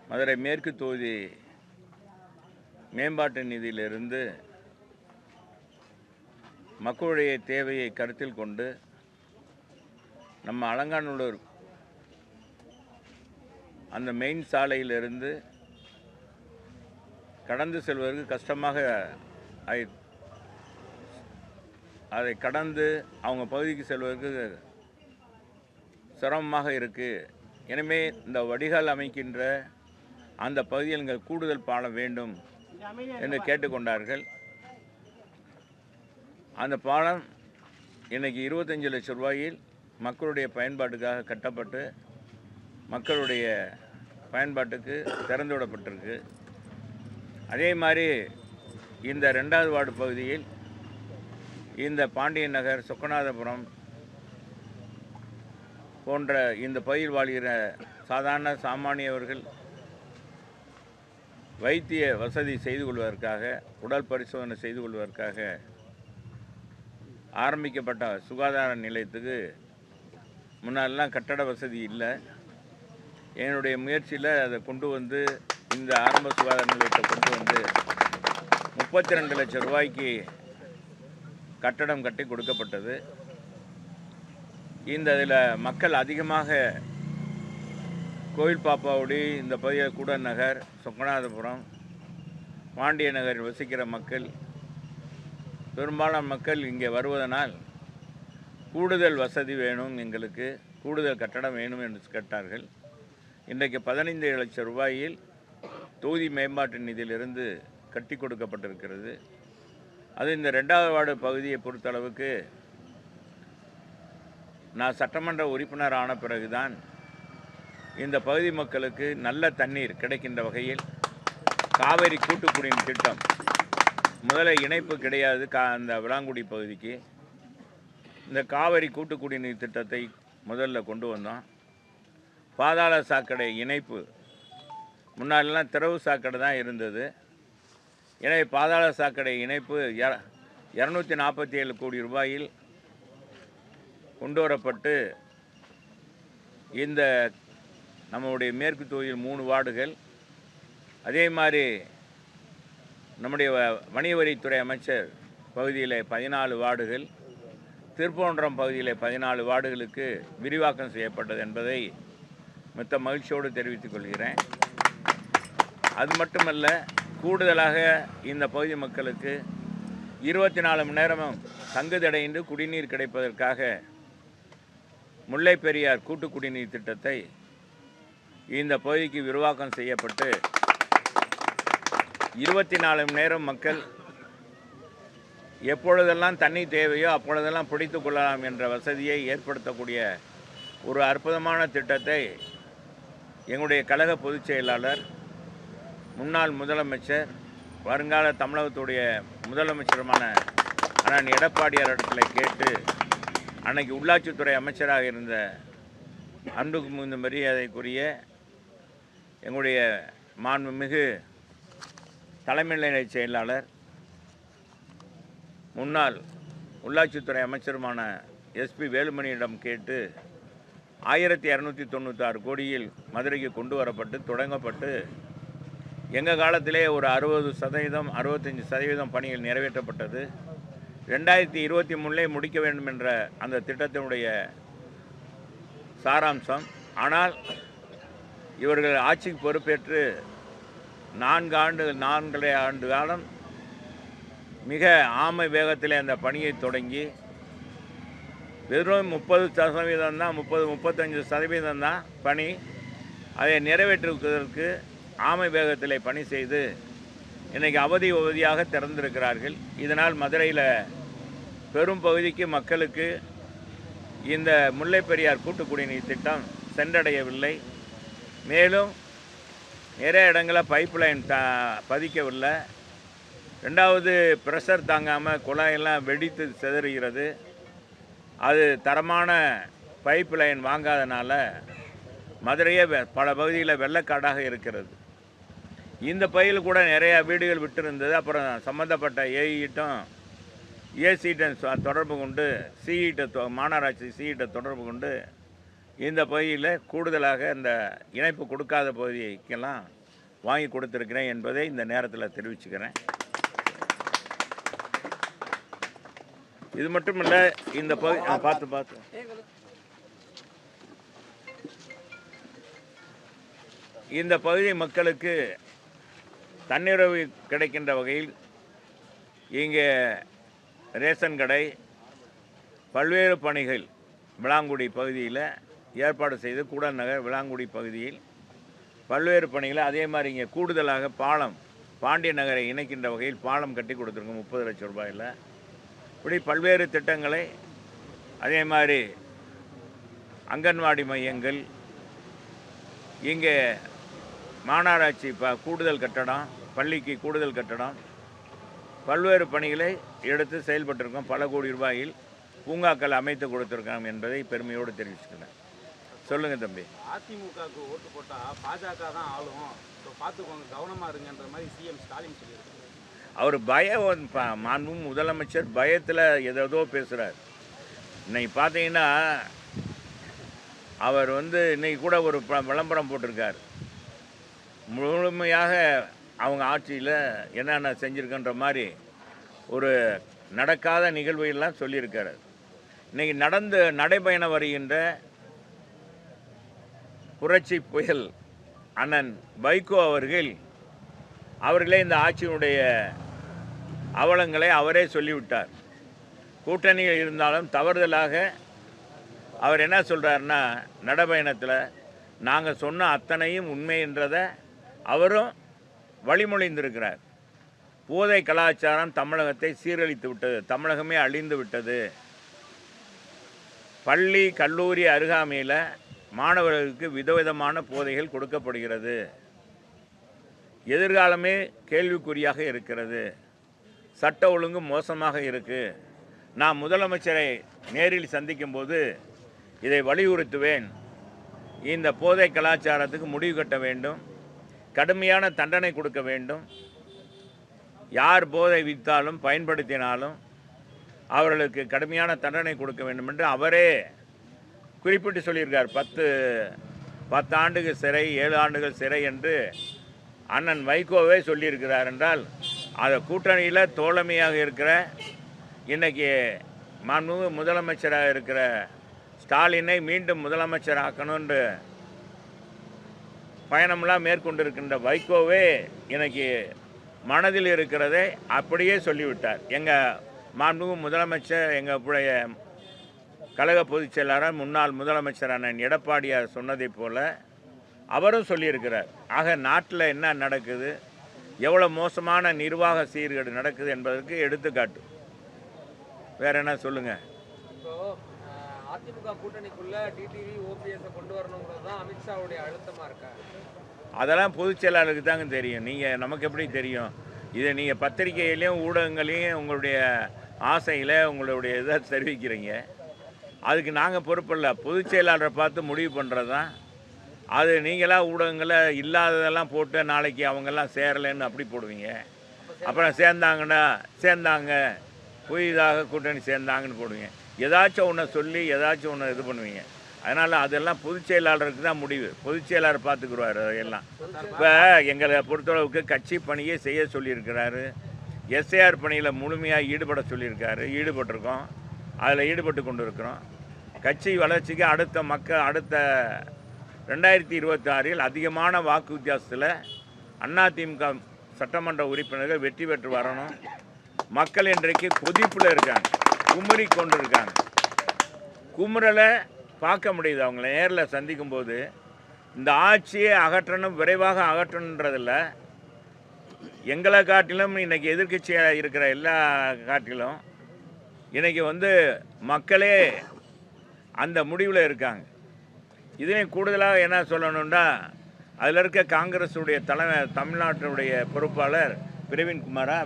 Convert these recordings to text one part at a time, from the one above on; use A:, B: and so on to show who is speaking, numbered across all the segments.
A: மதுரை மேற்கு தொகுதி மேம்பாட்டு நிதியிலிருந்து மக்களுடைய தேவையை கருத்தில் கொண்டு நம்ம அலங்காநல்லூர் அந்த மெயின் சாலையிலிருந்து கடந்து செல்வதற்கு கஷ்டமாக அதை கடந்து அவங்க பகுதிக்கு செல்வதற்கு சிரமமாக இருக்குது. எனவே இந்த வடிகால் அமைக்கின்ற அந்த பகுதியில் எங்கள் கூடுதல் பாலம் வேண்டும் என்று கேட்டுக்கொண்டார்கள். அந்த பாலம் இன்றைக்கி 25 லட்சம் ரூபாயில் மக்களுடைய பயன்பாட்டுக்காக கட்டப்பட்டு மக்களுடைய பயன்பாட்டுக்கு திறந்து விடப்பட்டிருக்கு. அதே மாதிரி இந்த 2வது வார்டு பகுதியில் இந்த பாண்டியன் நகர், சொக்கநாதபுரம் போன்ற இந்த பகுதியில் வாழ்கிற சாதாரண சாமானியவர்கள் வைத்திய வசதி செய்து கொள்வதற்காக, உடல் பரிசோதனை செய்து கொள்வதற்காக ஆரம்பிக்கப்பட்ட சுகாதார நிலையத்துக்கு முன்னாலெலாம் கட்டட வசதி இல்லை. என்னுடைய முயற்சியில் அதை கொண்டு வந்து இந்த ஆரம்ப சுகாதார நிலையத்தை கொண்டு வந்து 32 லட்சம் ரூபாய்க்கு கட்டடம் கட்டி கொடுக்கப்பட்டது. இதில் மக்கள் அதிகமாக கோயில் பாப்பாவுடி, இந்த பகுதியில் கூட நகர், சொக்கநாதபுரம், பாண்டிய நகரில் வசிக்கிற மக்கள், பெரும்பாலான மக்கள் இங்கே வருவதனால் கூடுதல் வசதி வேணும், எங்களுக்கு கூடுதல் கட்டடம் வேணும் என்று கேட்டார்கள். இன்றைக்கு 15 லட்சம் ரூபாயில் தொகுதி மேம்பாட்டு நிதியிலிருந்து கட்டி கொடுக்கப்பட்டிருக்கிறது. அது இந்த 2வது வார்டு பகுதியை பொறுத்தளவுக்கு நான் சட்டமன்ற உறுப்பினர் ஆன பிறகுதான் இந்த பகுதி மக்களுக்கு நல்ல தண்ணீர் கிடைக்கின்ற வகையில் காவேரி கூட்டு குடிநீர் திட்டம், முதல்ல இணைப்பு கிடையாது அந்த விளாங்குடி பகுதிக்கு. இந்த காவேரி கூட்டு குடிநீர் திட்டத்தை முதல்ல கொண்டு வந்தோம். பாதாள சாக்கடை இணைப்பு, முன்னாடிலாம் திறவு சாக்கடை தான் இருந்தது. எனவே பாதாள சாக்கடை இணைப்பு 247 கோடி ரூபாயில் கொண்டு வரப்பட்டு இந்த நம்முடைய மேற்கு தொகுதியில் 3 வார்டுகள், அதே மாதிரி நம்முடைய வணிக வரித்துறை அமைச்சர் பகுதியில் 14 வார்டுகள், திருப்பரங்குன்றம் பகுதியில் 14 வார்டுகளுக்கு விரிவாக்கம் செய்யப்பட்டது என்பதை மிக்க மகிழ்ச்சியோடு தெரிவித்துக் கொள்கிறேன். அது மட்டுமல்ல, கூடுதலாக இந்த பகுதி மக்களுக்கு 24 மணி நேரமும் தங்குதடையின்றி குடிநீர் கிடைப்பதற்காக முல்லை பெரியார் கூட்டு குடிநீர் திட்டத்தை இந்த பகுதிக்கு விரிவாக்கம் செய்யப்பட்டு 24 மணி நேரம் மக்கள் எப்பொழுதெல்லாம் தண்ணி தேவையோ அப்பொழுதெல்லாம் பிடித்து கொள்ளலாம் என்ற வசதியை ஏற்படுத்தக்கூடிய ஒரு அற்புதமான திட்டத்தை எங்களுடைய கழக பொதுச் செயலாளர், முன்னாள் முதலமைச்சர், வருங்கால தமிழகத்துடைய முதலமைச்சருமான அண்ணன் எடப்பாடியார் இடத்துல கேட்டு, அன்னைக்கு உள்ளாட்சித்துறை அமைச்சராக இருந்த அன்புக்கு மிகுந்த மரியாதைக்குரிய எங்களுடைய மாண்புமிகு தலைமை நிலைய செயலாளர், முன்னாள் உள்ளாட்சித்துறை அமைச்சருமான எஸ்பி வேலுமணியிடம் கேட்டு 1296 கோடியில் மதுரைக்கு கொண்டு வரப்பட்டு தொடங்கப்பட்டு எங்கள் காலத்திலே ஒரு 60%, 65% பணிகள் நிறைவேற்றப்பட்டது. 2023 முடிக்க வேண்டும் என்ற அந்த திட்டத்தினுடைய சாராம்சம். ஆனால் இவர்கள் ஆட்சிக்கு பொறுப்பேற்று 4 ஆண்டு காலம் மிக ஆமை வேகத்தில் அந்த பணியை தொடங்கி வெறும் 30% தான், 35% தான் பணி. அதை நிறைவேற்றுவதற்கு ஆமை வேகத்தில் பணி செய்து இன்றைக்கி அவதியாக திறந்திருக்கிறார்கள். இதனால் மதுரையில் பெரும் பகுதிக்கு மக்களுக்கு இந்த முல்லை பெரியார் கூட்டு குடிநீர் திட்டம் சென்றடையவில்லை. மேலும் நிறைய இடங்களில் பைப் லைன் பதிக்கவில்லை. 2வது ப்ரெஷர் தாங்காமல் குழாயெல்லாம் வெடித்து சிதறுகிறது. அது தரமான பைப் லைன் வாங்காதனால மதுரையே பல பகுதியில் வெள்ளக்காடாக இருக்கிறது. இந்த பகுதியில் கூட நிறையா வீடுகள் விட்டிருந்தது. அப்புறம் சம்மந்தப்பட்ட ஏஇட்டும் ஏசிகிட்ட தொடர்பு கொண்டு, சிஇட்ட மாநகராட்சி சிஇட்ட தொடர்பு கொண்டு இந்த பகுதியில் கூடுதலாக இந்த இணைப்பு கொடுக்காத பகுதிக்கெல்லாம் வாங்கி கொடுத்துருக்கிறேன் என்பதை இந்த நேரத்தில் தெரிவிச்சுக்கிறேன். இது மட்டும் இல்லை, இந்த பகுதி பார்த்து இந்த பகுதி மக்களுக்கு தன்னிறைவு கிடைக்கின்ற வகையில் இங்கே ரேஷன் கடை, பல்வேறு பணிகள் விளாங்குடி பகுதியில் ஏற்பாடு செய்து, கூடல் நகர் விளாங்குடி பகுதியில் பல்வேறு பணிகளை, அதே மாதிரி இங்கே கூடுதலாக பாலம், பாண்டிய நகரை இணைக்கின்ற வகையில் பாலம் கட்டி கொடுத்துருக்கோம் 30 லட்சம் ரூபாயில். இப்படி பல்வேறு திட்டங்களை, அதே மாதிரி அங்கன்வாடி மையங்கள், இங்கே மாநகராட்சி கூடுதல் கட்டடம், பள்ளிக்கு கூடுதல் கட்டடம், பல்வேறு பணிகளை எடுத்து செயல்பட்டிருக்கோம். பல கோடி ரூபாயில் பூங்காக்கள் அமைத்து கொடுத்துருக்கோம் என்பதை பெருமையோடு தெரிவிச்சுக்கிறேன். சொல்லுங்கள் தம்பி.
B: அதிமுகவுக்கு ஓட்டு போட்டால் பாஜக தான் ஆளும், பார்த்துக்கோங்க, கவனமாக இருங்கன்ற மாதிரி சிஎம் ஸ்டாலின் சொல்லியிருக்காரு.
A: அவர் பயம், மாண்பு முதலமைச்சர் பயத்தில் ஏதோ பேசுகிறார். இன்னைக்கு பார்த்தீங்கன்னா அவர் இன்னைக்கு கூட ஒரு விளம்பரம் போட்டிருக்கார். முழுமையாக அவங்க ஆட்சியில் என்னென்ன செஞ்சுருக்குன்ற மாதிரி ஒரு நடக்காத நிகழ்வுகள்லாம் சொல்லியிருக்காரு. இன்றைக்கி நடைபயணம் வருகின்ற புரட்சி புயல் அண்ணன் வைகோ அவர்களே இந்த ஆட்சியினுடைய அவலங்களை அவரே சொல்லிவிட்டார். கூட்டணியில் இருந்தாலும் தவறுதலாக அவர் என்ன சொல்கிறாருன்னா, நடைபயணத்தில் நாங்கள் சொன்ன அத்தனையும் உண்மை என்றதை அவரும் வழிமொழிந்திருக்கிறார். போதை கலாச்சாரம் தமிழகத்தை சீரழித்து விட்டது, தமிழகமே அழிந்து விட்டது. பள்ளி கல்லூரி அருகாமையில் மாணவர்களுக்கு விதவிதமான போதைகள் கொடுக்கப்படுகிறது. எதிர்காலமே கேள்விக்குறியாக இருக்கிறது. சட்ட ஒழுங்கு மோசமாக இருக்குது. நான் முதலமைச்சரை நேரில் சந்திக்கும்போது இதை வலியுறுத்துவேன். இந்த போதை கலாச்சாரத்துக்கு முடிவு கட்ட வேண்டும், கடுமையான தண்டனை கொடுக்க வேண்டும். யார் போதை விற்றாலும் பயன்படுத்தினாலும் அவர்களுக்கு கடுமையான தண்டனை கொடுக்க வேண்டும் என்று அவரே குறிப்பிட்டு சொல்லியிருக்கார். 10 ஆண்டுகள் சிறை, 7 ஆண்டுகள் சிறை என்று அண்ணன் வைகோவே சொல்லியிருக்கிறார். என்றால் அதை கூட்டணியில் தோழமையாக இருக்கிற இன்றைக்கி மாண்புமிகு முதலமைச்சராக இருக்கிற ஸ்டாலினை மீண்டும் முதலமைச்சராக்கணுன்று பயணமெல்லாம் மேற்கொண்டிருக்கின்ற வைகோவே இன்னைக்கு மனதில் இருக்கிறதை அப்படியே சொல்லிவிட்டார். எங்கள் மாண்புமிகு முதலமைச்சர், எங்களுடைய கழக பொதுச் செயலாளர் முன்னாள் முதலமைச்சரான எடப்பாடியார் சொன்னதைப் போல அவரும் சொல்லியிருக்கிறார். ஆக நாட்டில் என்ன நடக்குது, எவ்வளோ மோசமான நிர்வாக சீர்கேடு நடக்குது என்பதற்கு எடுத்துக்காட்டு. வேற என்ன சொல்லுங்கள்.
C: இப்போ அதிமுக கூட்டணிக்குள்ள டிடிவி ஓபிஎஸ் கொண்டு வரணுங்கிறது தான் அமித்ஷாவுடைய அழுத்தமாக இருக்கா?
A: அதெல்லாம் பொதுச் செயலாளருக்கு தாங்க தெரியும். நீங்கள் நமக்கு எப்படி தெரியும்? இதை நீங்கள் பத்திரிகையிலையும் ஊடகங்களையும் உங்களுடைய ஆசையில் உங்களுடைய இதை தெரிவிக்கிறீங்க. அதுக்கு நாங்கள் பொறுப்பில்லை. பொதுச் செயலாளரை பார்த்து முடிவு பண்ணுறது தான் அது. நீங்களாம் ஊடகங்களை இல்லாததெல்லாம் போட்டு நாளைக்கு அவங்கெல்லாம் சேரலைன்னு அப்படி போடுவீங்க. அப்புறம் சேர்ந்தாங்க புதிதாக கூட்டணி சேர்ந்தாங்கன்னு போடுவீங்க. ஏதாச்சும் ஒன்று சொல்லி ஏதாச்சும் ஒன்று இது பண்ணுவீங்க. அதனால் அதெல்லாம் பொதுச் செயலாளருக்கு தான் முடிவு. பொதுச் செயலாளர் பார்த்துக்குருவார் அதையெல்லாம். இப்போ எங்களை பொறுத்தளவுக்கு கட்சி பணியை செய்ய சொல்லியிருக்கிறாரு. எஸ்ஏஆர் பணியில் முழுமையாக ஈடுபட சொல்லியிருக்காரு. ஈடுபட்டிருக்கோம், அதில் ஈடுபட்டு கொண்டு இருக்கிறோம். கட்சி வளர்ச்சிக்கு அடுத்த 2026 அதிகமான வாக்கு வித்தியாசத்தில் அதிமுக சட்டமன்ற உறுப்பினர்கள் வெற்றி பெற்று வரணும். மக்கள் இன்றைக்கு கொதிப்பில் இருக்காங்க, குமுறி கொண்டு இருக்காங்க. குமுறலை பார்க்க முடியுது. அவங்கள நேரில் சந்திக்கும் போது இந்த ஆட்சியை அகற்றணும், விரைவாக அகற்றணுன்றதில்ல. எங்களை காட்டிலும் இன்றைக்கி எதிர்க்கட்சியாக இருக்கிற எல்லா காட்டிலும் இன்றைக்கி மக்களே அந்த முடிவில் இருக்காங்க. இதையும் கூடுதலாக என்ன சொல்லணும்னா, அதில் இருக்க காங்கிரஸுடைய தமிழ்நாட்டினுடைய பொறுப்பாளர் பிரவீன்குமாரா,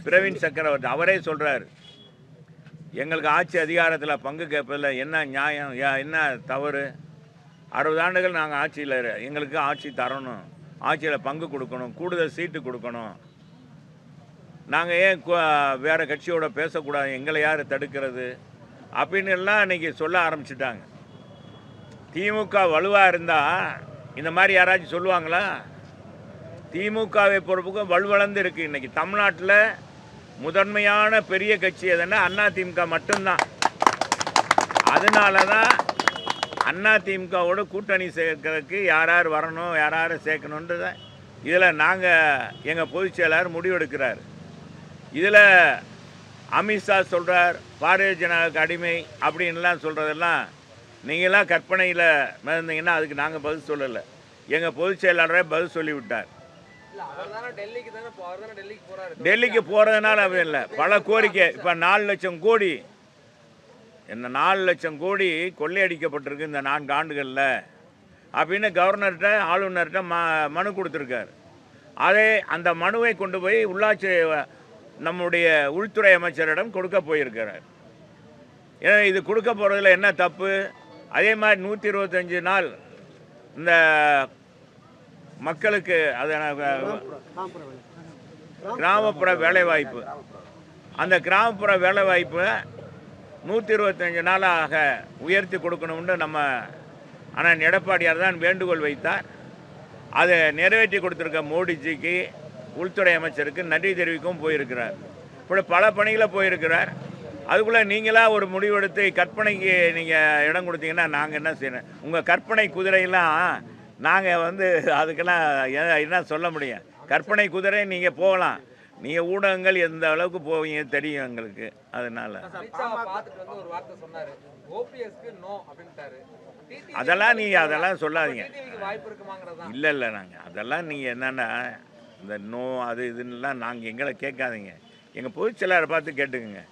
A: பிரவீன் சக்கரவர்த்தி அவரே சொல்கிறார், எங்களுக்கு ஆட்சி அதிகாரத்தில் பங்கு கேட்பதில் என்ன நியாயம், என்ன தவறு? 60 ஆண்டுகள் நாங்கள் ஆட்சியில், எங்களுக்கு ஆட்சி தரணும், ஆட்சியில் பங்கு கொடுக்கணும், கூடுதல் சீட்டு கொடுக்கணும். நாங்கள் ஏன் வேறு கட்சியோட பேசக்கூடாது, எங்களை யார் தடுக்கிறது அப்படின்னு எல்லாம் இன்றைக்கி சொல்ல ஆரம்பிச்சிட்டாங்க. திமுக வலுவாக இருந்தால் இந்த மாதிரி யாராச்சும் சொல்லுவாங்களா? திமுகவை பொறுப்புக்கும் வலுவளர்ந்து இருக்குது. இன்றைக்கி தமிழ்நாட்டில் முதன்மையான பெரிய கட்சி எதுன்னா அதிமுக மட்டும்தான். அதனால தான் அதிமுகவோட கூட்டணி சேர்க்கறதுக்கு யார் யார் வரணும், யார் யார் சேர்க்கணுன்றத இதில் நாங்கள் எங்கள் பொதுச் செயலாளர் முடிவெடுக்கிறார். இதில் அமித்ஷா சொல்கிறார் பாரதிய ஜனதாவுக்கு அடிமை அப்படின்லாம் சொல்கிறதெல்லாம் நீங்களாம் கற்பனையில் மிதந்தீங்கன்னா அதுக்கு நாங்கள் பதில் சொல்லலை. எங்கள் பொதுச் செயலாளரே பதில் சொல்லிவிட்டார். டெல்லிக்கு போகிறதுனால அப்படி இல்லை, பல கோரிக்கை. இப்போ 4 லட்சம் கோடி, இந்த 4 லட்சம் கோடி கொள்ளையடிக்கப்பட்டிருக்கு இந்த 4 ஆண்டுகளில் அப்படின்னு கவர்னர்கிட்ட ஆளுநர்கிட்ட மனு கொடுத்துருக்காரு. அதே அந்த மனுவை கொண்டு போய் உள்ளாட்சி நம்முடைய உள்துறை அமைச்சரிடம் கொடுக்க போயிருக்கிறார். ஏன்னா இது கொடுக்க போகிறதுல என்ன தப்பு? அதே மாதிரி 125 நாள் இந்த மக்களுக்கு அது கிராமப்புற வேலைவாய்ப்பு, அந்த கிராமப்புற வேலைவாய்ப்பு 125 நாளாக உயர்த்தி கொடுக்கணும்னு நம்ம ஆனால் எடப்பாடியார் தான் வேண்டுகோள் வைத்தார். அதை நிறைவேற்றி கொடுத்துருக்க மோடிஜிக்கு, உள்துறை அமைச்சருக்கு நன்றி தெரிவிக்கவும் போயிருக்கிறார். இப்படி பல பணிகளை போயிருக்கிறார். அதுக்குள்ளே நீங்களாக ஒரு முடிவெடுத்து கற்பனைக்கு நீங்கள் இடம் கொடுத்தீங்கன்னா நாங்கள் என்ன செய்யணும்? உங்கள் கற்பனை குதிரையெல்லாம் நாங்கள் அதுக்கெல்லாம் என்ன சொல்ல முடியும்? கற்பனை குதிரை நீங்கள் போகலாம், நீங்கள் ஊடகங்கள் எந்த அளவுக்கு போவீங்க தெரியும் எங்களுக்கு. அதனால அதெல்லாம் நீங்கள் அதெல்லாம் சொல்லாதீங்க. இல்லை இல்லை, நாங்கள் அதெல்லாம் நீங்கள் என்னென்னா இந்த நோ அது இதுன்னெலாம் நாங்கள் எங்களை கேட்காதீங்க. எங்கள் பொதுச் செயலாளரை பார்த்து கேட்டுக்குங்க.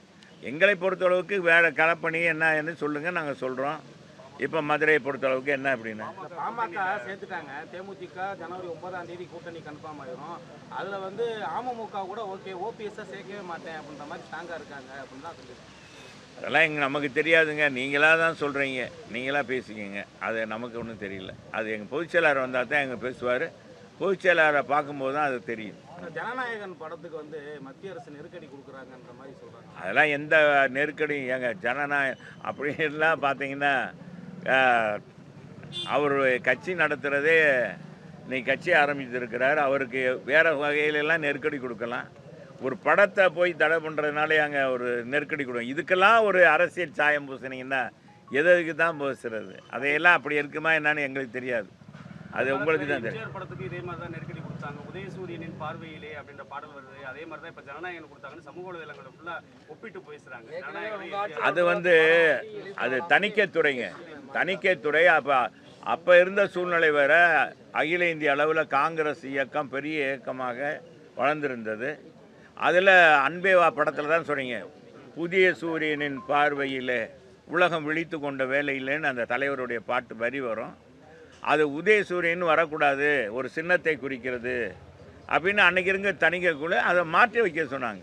A: எங்களை பொறுத்தளவுக்கு வேறு களப்பணி என்னன்னு சொல்லுங்கள், நாங்கள் சொல்கிறோம். இப்போ மதுரையை பொறுத்தளவுக்கு என்ன அப்படின்னா
B: பாமக சேர்த்துட்டாங்க. தேமுதிக ஜனவரி 9ஆம் தேதி கூட்டணி கன்ஃபார்ம் ஆகிரும். அதில் அமமுக கூட ஓகே, ஓபிஎஸ்ஸை சேர்க்கவே மாட்டேன் அப்படின்ற மாதிரி ஸ்ட்ராங்காக இருக்காங்க அப்படின்னு தான் சொல்லியிருக்காங்க.
A: அதெல்லாம் நமக்கு தெரியாதுங்க, நீங்களாக தான் சொல்கிறீங்க, நீங்களாக பேசிக்கிங்க. அது நமக்கு ஒன்றும் தெரியல. அது எங்கள் பொதுச் செயலாளர் வந்தால் தான் எங்கள் பேசுவார். பொதுச் செயலாளரை பார்க்கும்போது தான் அது தெரியும்.
B: ஜனநாயகன் படத்துக்கு மத்திய அரசு நெருக்கடி கொடுக்குறாங்கன்ற மாதிரி சொல்கிறாங்க.
A: அதெல்லாம் எந்த நெருக்கடியும் எங்கள் ஜனநாயகம் அப்படின்லாம் பார்த்தீங்கன்னா அவர் கட்சி நடத்துகிறதே இன்னைக்கு கட்சி ஆரம்பித்திருக்கிறார். அவருக்கு வேறு வகையிலெல்லாம் நெருக்கடி கொடுக்கலாம். ஒரு படத்தை போய் தடை பண்ணுறதுனாலே அங்கே ஒரு நெருக்கடி கொடுக்கும். இதுக்கெல்லாம் ஒரு அரசியல் சாயம் பூசினீங்கன்னா எதுக்கு தான் பேசுறது? அதையெல்லாம் அப்படி இருக்குமா என்னன்னு எங்களுக்கு தெரியாது. அது உங்களுக்கு தான் தெரியும்.
B: படத்துக்கு இதே மாதிரி தான் நெருக்கடி கொடுத்தாங்க. உதயசூரியனின் பார்வையிலே அப்படின்ற பாடல் வருது. அதே மாதிரி தான் இப்போ ஜனநாயகன் கொடுத்தாங்கன்னு சமூக வலைதளங்களை ஃபுல்லாக ஒப்பிட்டு பேசுகிறாங்க.
A: அது தணிக்கைத்துறைங்க, தணிக்கைத்துறை. அப்போ இருந்த சூழ்நிலை வேற. அகில இந்திய அளவில் காங்கிரஸ் இயக்கம் பெரிய இயக்கமாக வளர்ந்துருந்தது. அதில் அன்பேவா படத்தில் தான் சொன்னீங்க, புதிய சூரியனின் பார்வையில் உலகம் விழித்து கொண்ட வேலையிலேன்னு அந்த தலைவருடைய பாட்டு வரி வரும். அது உதயசூரியன் வரக்கூடாது, ஒரு சின்னத்தை குறிக்கிறது அப்படின்னு அன்றைக்கி இருங்க தணிக்கைக்குள்ளே அதை மாற்றி வைக்க சொன்னாங்க.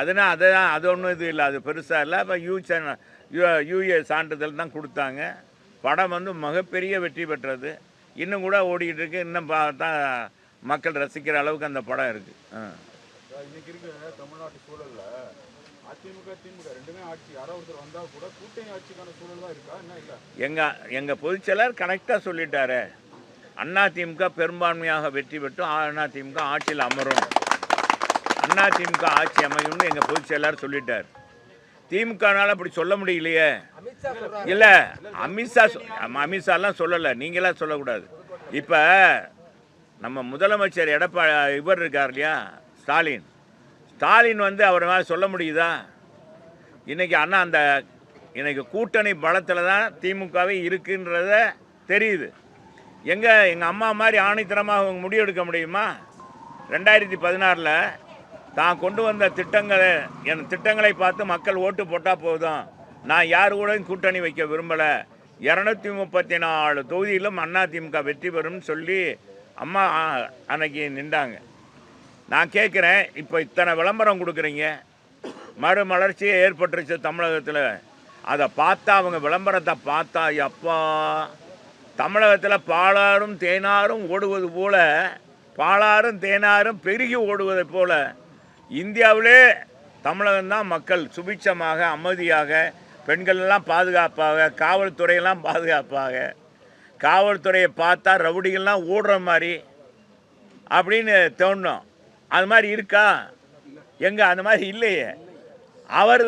A: அதனால் அது ஒன்றும் இது இல்லை, அது பெருசாக இல்லை. அப்போ யூஏ சான்றிதழ் தான் கொடுத்தாங்க. படம் மிகப்பெரிய வெற்றி பெற்றது. இன்னும் கூட ஓடிக்கிட்டு இருக்கு. இன்னும் பார்த்தா மக்கள் ரசிக்கிற அளவுக்கு அந்த படம் இருக்குது.
D: இன்னைக்கு இருக்கிற தமிழ்நாட்டு சூழலில் அதிமுக திமுக ரெண்டுமே ஆட்சி, யாராவது ஒருத்தர் வந்தால் கூட கூட்டணி ஆட்சிக்கான சூழல் தான் இருக்கா என்ன? இல்லை,
A: எங்கள் பொதுச் செயலர் கரெக்டாக சொல்லிட்டாரு. அதிமுக பெரும்பான்மையாக வெற்றி பெற்று அதிமுக ஆட்சியில் அமரும், அதிமுக ஆட்சி அமையும்னு எங்கள் பொதுச் செயலர் சொல்லிட்டார். திமுகனால அப்படி சொல்ல முடியலையே. இல்லை, அமித்ஷாலாம் சொல்லலை, நீங்களாம் சொல்லக்கூடாது. இப்போ நம்ம முதலமைச்சர் இவர் இருக்கார் இல்லையா, ஸ்டாலின் அவர் மேலே சொல்ல முடியுதா? இன்றைக்கி இன்றைக்கி கூட்டணி பலத்தில் தான் திமுகவே இருக்குன்றத தெரியுது. எங்கள் அம்மா மாதிரி ஆணித்தரமாக அவங்க முடிவெடுக்க முடியுமா? 2016 தான் கொண்டு வந்த திட்டங்களை பார்த்து மக்கள் ஓட்டு போட்டால் போதும், நான் யார் கூட கூட்டணி வைக்க விரும்பலை, 234 தொகுதியிலும் அதிமுக வெற்றி பெறும்னு சொல்லி அம்மா அன்னைக்கு நின்றாங்க. நான் கேட்குறேன், இப்போ இத்தனை விளம்பரம் கொடுக்குறீங்க, மறுமலர்ச்சியே ஏற்பட்டுருச்சு தமிழகத்தில். அதை பார்த்தா அவங்க விளம்பரத்தை பார்த்தா எப்பா தமிழகத்தில் பாலாரும் தேனாரும் ஓடுவது போல, பாலாரும் தேனாரும் பெருகி ஓடுவதை போல இந்தியாவிலே தமிழகம்தான் மக்கள் சுபிட்சமாக அமைதியாக பெண்கள் எல்லாம் பாதுகாப்பாக, காவல்துறையெல்லாம் பாதுகாப்பாக, காவல்துறையை பார்த்தா ரவுடிகள்லாம் ஓடுற மாதிரி அப்படின்னு தோணும். அது மாதிரி இருக்கா? எங்கே அந்த மாதிரி இல்லையே. அவர்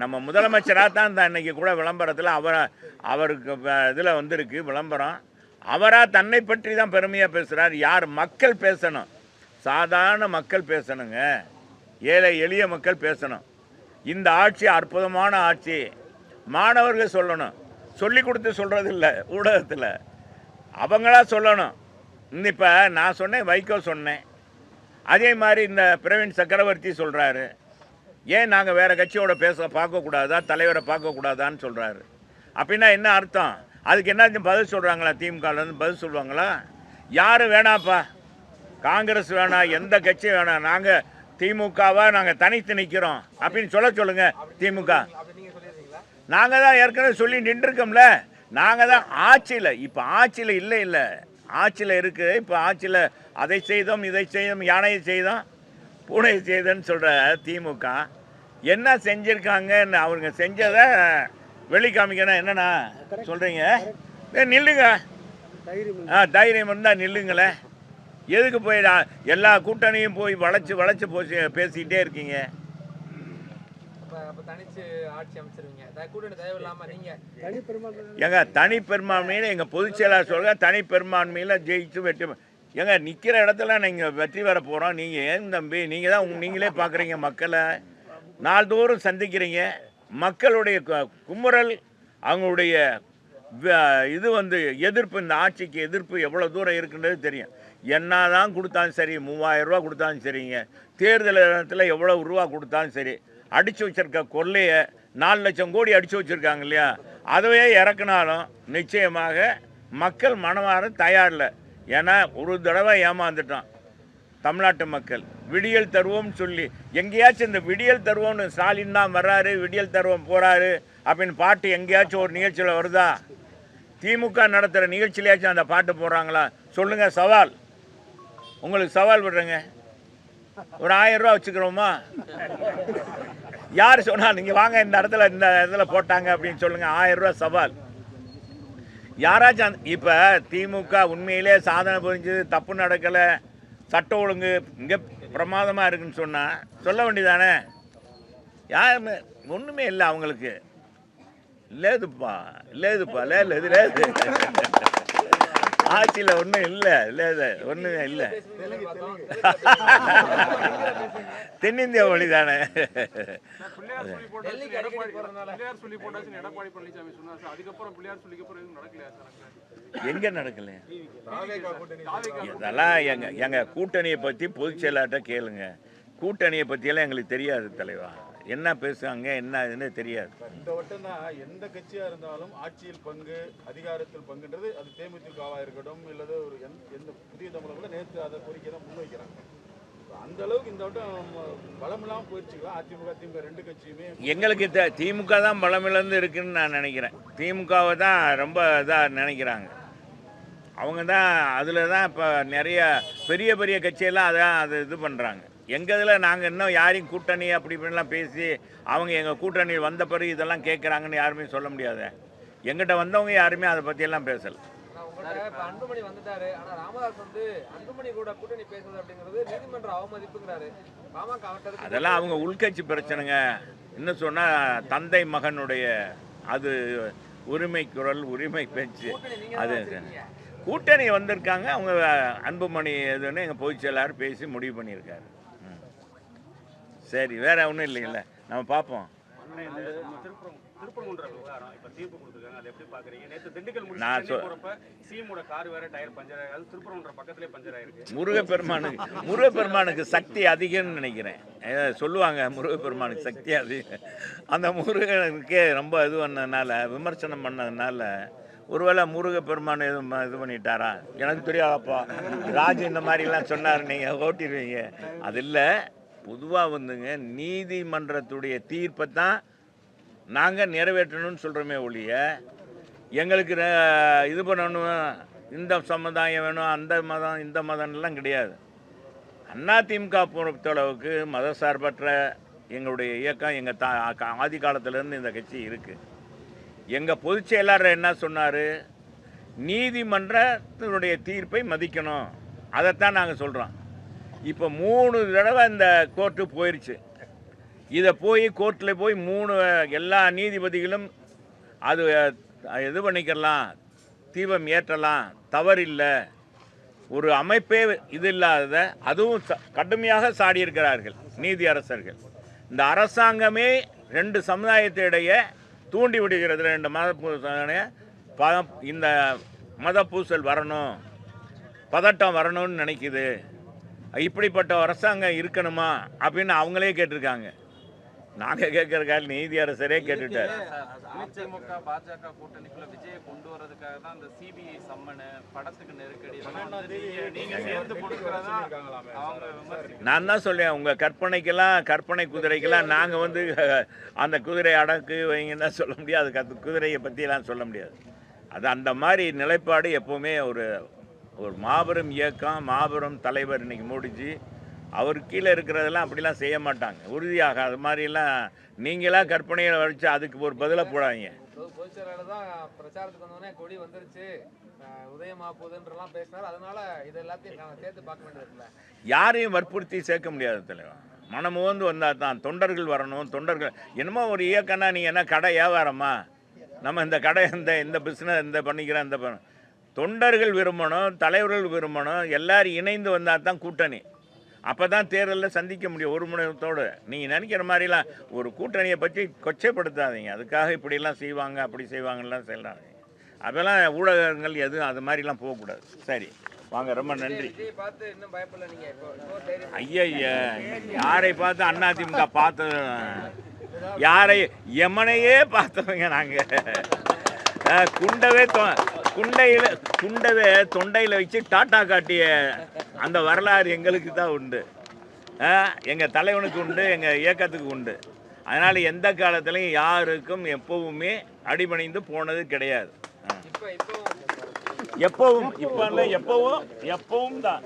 A: நம்ம முதலமைச்சராக தான் இன்றைக்கி கூட விளம்பரத்தில் அவருக்கு இதில் வந்திருக்கு விளம்பரம். அவராக தன்னை பற்றி தான் பெருமையாக பேசுகிறார். யார்? மக்கள் பேசணும், சாதாரண மக்கள் பேசணுங்க, ஏழை எளிய மக்கள் பேசணும். இந்த ஆட்சி அற்புதமான ஆட்சி, மாணவர்கள் சொல்லணும். சொல்லி கொடுத்து சொல்கிறது இல்லை ஊடகத்தில், அவங்களா சொல்லணும். இப்போ நான் சொன்னேன், வைகோ சொன்னேன், அதே மாதிரி இந்த பிரவீன் சக்கரவர்த்தி சொல்கிறாரு. ஏன் நாங்கள் வேறு கட்சியோட பார்க்கக்கூடாதா, தலைவரை பார்க்கக்கூடாதான்னு சொல்கிறாரு. அப்படின்னா என்ன அர்த்தம்? அதுக்கு என்ன பதில் சொல்கிறாங்களா? திமுகலேருந்து பதில் சொல்லுவாங்களா? யாரும் வேணாப்பா, காங்கிரஸ் வேணாம், எந்த கட்சியும் வேணாம், நாங்கள் திமுகவா நாங்கள் தனித்து நிற்கிறோம் அப்படின்னு சொல்லுங்கள். திமுக நாங்கள் தான் ஏற்கனவே சொல்லி நின்றுருக்கோம்ல. நாங்கள் தான் ஆட்சியில், இப்போ ஆட்சியில் இல்லை ஆட்சியில் இருக்குது. இப்போ ஆட்சியில் அதை செய்தோம், இதை செய்தோம், யானையை செய்தோம், பூனை செய்தோன்னு சொல்கிற திமுக என்ன செஞ்சுருக்காங்கன்னு அவங்க செஞ்சதை வெளிக்காமிக்கணும். என்னண்ணா சொல்கிறீங்க? நில்லுங்க, தைரியம் இருந்தால் நில்லுங்களேன். எதுக்கு போய் எல்லா கூட்டணியும் போய் வளைச்சு பேசிக்கிட்டே இருக்கீங்க? எங்க தனிப்பெரும்பான்மையில் எங்கள் பொதுச் செயலாளர் சொல்லுங்க, தனிப்பெரும்பான்மையில் ஜெயிச்சு வெற்றி. எங்க நிற்கிற இடத்துல நீங்கள் வெற்றி பெற போகிறோம். நீங்கள் ஏன் தம்பி, நீங்கள் தான் நீங்களே பார்க்குறீங்க, மக்களை நாள்தோறும் சந்திக்கிறீங்க. மக்களுடைய குமுறல், அவங்களுடைய இது எதிர்ப்பு, இந்த ஆட்சிக்கு எதிர்ப்பு எவ்வளோ தூரம் இருக்குன்றது தெரியும். என்ன தான் கொடுத்தாலும் சரி, 3000 ரூபா கொடுத்தாலும் சரிங்க, தேர்தல் இடத்துல எவ்வளோ ரூபா கொடுத்தாலும் சரி, அடித்து வச்சிருக்க கொள்ளையை 4 லட்சம் கோடி அடித்து வச்சுருக்காங்க இல்லையா, அதுவே இறக்குனாலும் நிச்சயமாக மக்கள் மனமாற தயாரில்லை. ஏன்னா ஒரு தடவை ஏமாந்துட்டோம் தமிழ்நாட்டு மக்கள். விடியல் தருவோம்னு சொல்லி எங்கேயாச்சும் இந்த விடியல் தருவோம்னு ஸ்டாலின் தான் வர்றாரு, விடியல் தருவோம் போகிறாரு அப்படின்னு பாட்டு எங்கேயாச்சும் ஒரு நிகழ்ச்சியில் வருதா? திமுக நடத்துகிற நிகழ்ச்சியிலேயாச்சும் அந்த பாட்டு போடுறாங்களா? சொல்லுங்கள். சவால், உங்களுக்கு சவால் விடுறேங்க. ஒரு 1000 ரூபா வச்சுக்கிறோமா? யார் சொன்னால் நீங்கள் வாங்க இந்த இடத்துல போட்டாங்க அப்படின்னு சொல்லுங்கள். 1000 ரூபா சவால். யாராச்சும் இப்போ திமுக உண்மையிலே சாதனை புரிஞ்சது, தப்பு நடக்கலை, சட்ட ஒழுங்கு இங்கே பிரமாதமாக இருக்குன்னு சொன்னால் சொல்ல வேண்டியதானே? யாருமே ஒன்றுமே இல்லை அவங்களுக்கு. லேதுப்பா லேது ஆட்சியில் ஒன்றும் இல்லை, ஒன்றுமே இல்லை. தென்னிந்திய மொழி தானே. எங்க நடக்கல? இதெல்லாம் எங்க கூட்டணியை பற்றி பொதுச் செயலாளர்கிட்ட கேளுங்க. கூட்டணியை பற்றியெல்லாம் எங்களுக்கு தெரியாது தலைவா. என்ன பேசுவாங்க என்ன இதுன்னு தெரியாது.
D: இந்த வட்டம் தான் எந்த கட்சியாக இருந்தாலும் ஆட்சியில் பங்கு, அதிகாரத்தில் பங்குன்றது, அது தேமுதிகவாக இருக்கட்டும் இல்லது ஒரு எந்த புதிய தமிழர்களும் நேற்று அதை கோரிக்கை தான் முன்வைக்கிறாங்க. அந்த அளவுக்கு இந்த வட்டம் பலமில்லாமல் போயிடுச்சுங்களா? அதிமுக திமுக ரெண்டு கட்சியுமே
A: எங்களுக்கு திமுக தான் பலமிழந்து இருக்குன்னு நான் நினைக்கிறேன். திமுகவை தான் ரொம்ப இதாக நினைக்கிறாங்க. அவங்க தான் அதில் தான் இப்போ நிறைய பெரிய பெரிய கட்சியெல்லாம் அது இது பண்ணுறாங்க. எங்கள் இதில் நாங்கள் இன்னும் யாரையும் கூட்டணி அப்படி இப்படிலாம் பேசி அவங்க எங்கள் கூட்டணி வந்த பிறகு இதெல்லாம் கேட்குறாங்கன்னு யாருமே சொல்ல முடியாது. எங்கிட்ட வந்தவங்க யாருமே அதை பற்றியெல்லாம் பேசலை.
C: அன்புமணி வந்துட்டாரு, ஆனா ராமதாஸ் அன்புமணி கூட கூட்டணி பேசுறது அப்படிங்கிறது நீதிமன்ற அவமதிப்புங்கிறாரு.
A: அதெல்லாம் அவங்க உள்கட்சி பிரச்சனைங்க. இன்னும் சொன்னால் தந்தை மகனுடைய அது உரிமை குரல், உரிமை பேச்சு. அது கூட்டணி வந்திருக்காங்க அவங்க. அன்புமணி எதுன்னு எங்கள் பொதுச் செயலாளர் பேசி முடிவு பண்ணியிருக்காரு. சரி, வேற ஒன்றும் இல்லைங்கள, நம்ம பார்ப்போம்.
B: திருப்பரங்குன்ற விவகாரம் இப்போ தீர்ப்பு கொடுத்துருக்காங்க, அதை எப்படி பார்க்குறீங்க? நேற்று திண்டுக்கல் முடிச்சு போகிறப்ப சிஎமோட கார் வேற டயர் பஞ்சர் ஆகி, அது திருப்பரங்குன்ற பக்கத்திலே பஞ்சர் ஆயிருக்கு.
A: முருகப்பெருமானுக்கு சக்தி அதிகம்னு நினைக்கிறேன். சொல்லுவாங்க முருகப்பெருமானுக்கு சக்தி அதிகம். அந்த முருகனுக்கே ரொம்ப இது பண்ணதுனால, விமர்சனம் பண்ணதுனால ஒருவேளை முருகப்பெருமான் எதுவும் இது பண்ணிட்டாரா எனக்கு தெரியாதப்பா. ராஜு இந்த மாதிரிலாம் சொன்னார், நீங்கள் ஓட்டிடுவீங்க. அது இல்லை, பொதுவாக நீதிமன்றத்துடைய தீர்ப்பை தான் நாங்கள் நிறைவேற்றணும்னு சொல்கிறோமே ஒழிய, எங்களுக்கு இது பண்ணணும், இந்த சமுதாயம் வேணும், அந்த மதம் இந்த மதம்லாம் கிடையாது. அதிமுக பொறுத்தளவுக்கு மதசார்பற்ற எங்களுடைய இயக்கம் எங்கள் ஆதி காலத்திலேருந்து இந்த கட்சி இருக்குது. எங்கள் பொதுச் செயலாளர் என்ன சொன்னார், நீதிமன்றத்தினுடைய தீர்ப்பை மதிக்கணும். அதைத்தான் நாங்கள் சொல்கிறோம். இப்போ 3 தடவை இந்த கோர்ட்டு போயிடுச்சு. இதை போய் கோர்ட்டில் போய் 3 எல்லா நீதிபதிகளும் அது இது பண்ணிக்கலாம், தீபம் ஏற்றலாம், தவறில்லை, ஒரு அமைப்பே இது இல்லாத அதுவும் கடுமையாக சாடியிருக்கிறார்கள் நீதி அரசர்கள். இந்த அரசாங்கமே 2 சமுதாயத்திடையே தூண்டி விடுகிறது. 2 மத இந்த மத பூசல் வரணும், பதட்டம் வரணும்னு நினைக்குது. இப்படிப்பட்ட அரசாங்கம் இருக்கணுமா அப்படின்னு அவங்களே கேட்டிருக்காங்க. நாங்கள் கேட்கறக்கால நீதி அரசரே கேட்டுட்டார்.
B: அதிமுக பாஜக கூட்டணிக்குள்ள விஜயை கொண்டு வர்றதுக்காக தான் இந்த சிபிஐ சம்மனு, படத்துக்கு நெருக்கடி, நீங்க சேர்ந்து கொடுக்கறதா அவங்க விமர்சிக்கிறாங்க.
A: நான் தான் சொல்லேன், உங்கள் கற்பனை குதிரைக்கெல்லாம் நாங்கள் வந்து அந்த குதிரை அடக்கு வைங்கன்னா சொல்ல முடியாது, அதுக்கு குதிரையை பற்றியெல்லாம் சொல்ல முடியாது. அது அந்த மாதிரி நிலைப்பாடு எப்போவுமே ஒரு மாபெரும் இயக்கம், மாபெரும் தலைவர் இன்னைக்கு மோடிஜி, அவர் கீழே இருக்கிறதெல்லாம் அப்படிலாம் செய்ய மாட்டாங்க உறுதியாக. அது மாதிரிலாம் நீங்களாம் கற்பனையை வச்சு அதுக்கு ஒரு பதிலாக போடாதீங்க.
C: பொதுச் செயலாளர் தான் பிரச்சாரத்துக்கு வந்தோடனே கொடி வந்துருச்சு, உதயமா போகுதுன்றலாம் பேசினார். அதனால இது எல்லாத்தையும் சேர்த்து பார்க்க வேண்டியது. யாரையும்
A: வற்புறுத்தி சேர்க்க முடியாது தலைவர். மனமுவந்து வந்தால் தான் தொண்டர்கள் வரணும். தொண்டர்கள் என்னமோ ஒரு இயக்கம்னா நீங்கள் என்ன கடை வியாபாரமா, நம்ம இந்த கடை இந்த பிஸ்னஸ் இந்த பண்ணிக்கிறோம், இந்த தொண்டர்கள் விரும்பணும், தலைவர்கள் விரும்பணும், எல்லாரும் இணைந்து வந்தால் தான் கூட்டணி. அப்போ தான் தேர்தலில் சந்திக்க முடியும் ஒரு முனையத்தோடு. நீங்கள் நினைக்கிற மாதிரிலாம் ஒரு கூட்டணியை பற்றி கொச்சைப்படுத்தாதீங்க. அதுக்காக இப்படிலாம் செய்வாங்க அப்படி செய்வாங்கலாம் செய்யலாம். அதெல்லாம் ஊடகங்கள் எதுவும் அது மாதிரிலாம் போகக்கூடாது. சரி வாங்க, ரொம்ப நன்றி. ஐயா யாரை பார்த்து அதிமுக பார்த்து யாரை எமனையே பார்த்தவங்க நாங்கள். குண்டவே தொண்டையில் வச்சு டாட்டா காட்டிய அந்த வரலாறு எங்களுக்கு தான் உண்டு, எங்கள் தலைவனுக்கு உண்டு, எங்கள் இயக்கத்துக்கு உண்டு. அதனால் எந்த காலத்துலையும் யாருக்கும் எப்பவுமே அடிபணிந்து போனது கிடையாது. எப்பவும் இப்போ இல்லை, எப்பவும் தான்.